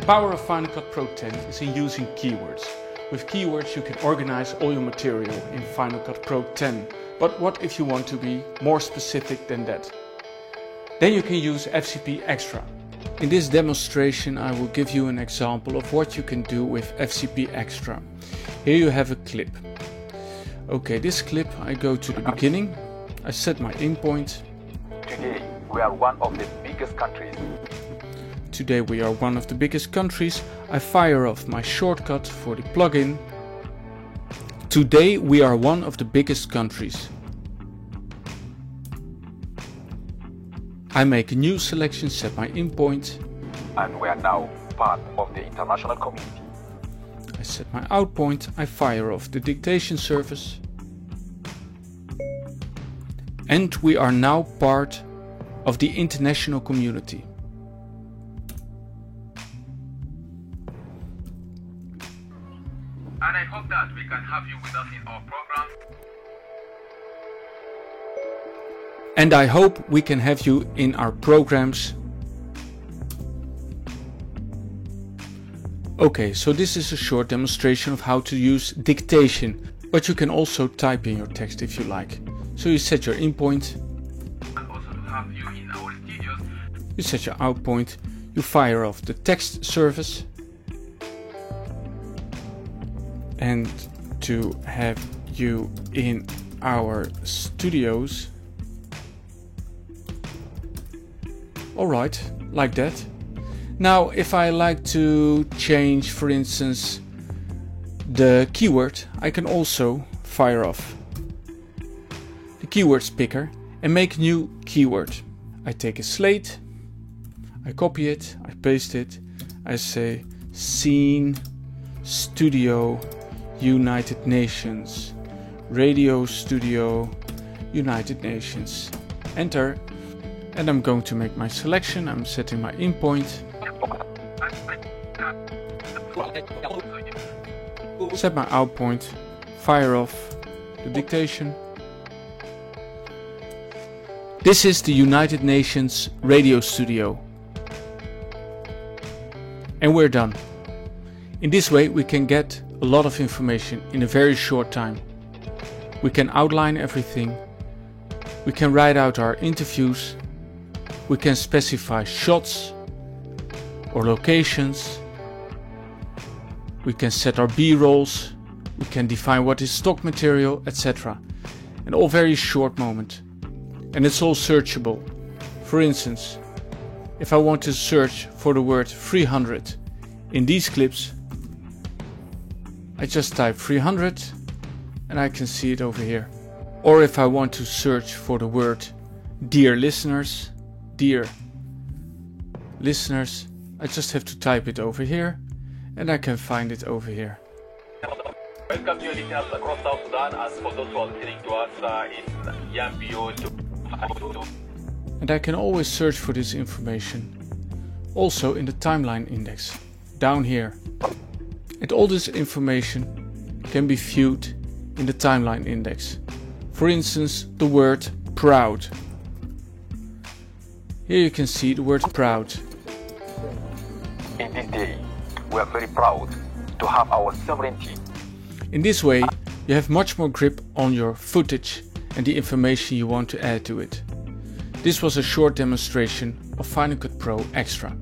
The power of Final Cut Pro 10 is in using keywords. With keywords you can organize all your material in Final Cut Pro 10. But what if you want to be more specific than that? Then you can use FCP Extra. In this demonstration I will give you an example of what you can do with FCP Extra. Here you have a clip. Okay, this clip I go to the beginning, I set my in point. Today we are one of the biggest countries. Today we are one of the biggest countries. I fire off my shortcut for the plugin. Today we are one of the biggest countries. I make a new selection, set my in point. And we are now part of the international community. I set my out point, I fire off the dictation service. And we are now part of the international community. And I hope that we can have you with us in our program. And I hope we can have you in our programs. Okay, so this is a short demonstration of how to use dictation, but you can also type in your text if you like. So you set your in point. And also to have you in our studios. You set your out point. You fire off the text service. And to have you in our studios. Alright, like that. Now if I like to change, for instance, the keyword, I can also fire off the keywords picker and make a new keyword. I take a slate, I copy it, I paste it, I say scene, studio, United Nations, radio studio, United Nations. Enter, and I'm going to make my selection. I'm setting my in point. Set my out point, fire off the dictation. This is the United Nations radio studio. And we're done. In this way we can get a lot of information in a very short time. We can outline everything. We can write out our interviews. We can specify shots or locations. We can set our B-rolls. We can define what is stock material, etc. And all very short moment. And it's all searchable. For instance, if I want to search for the word 300 in these clips, I just type 300 and I can see it over here. Or if I want to search for the word dear listeners, I just have to type it over here and I can find it over here. Welcome to your listeners across South Sudan and for those who are listening to us in Yambio. And I can always search for this information. Also in the timeline index, down here. And all this information can be viewed in the timeline index. For instance, the word proud. Here you can see the word proud. In this day, we are very proud to have our sovereignty. In this way, you have much more grip on your footage and the information you want to add to it. This was a short demonstration of Final Cut Pro Extra.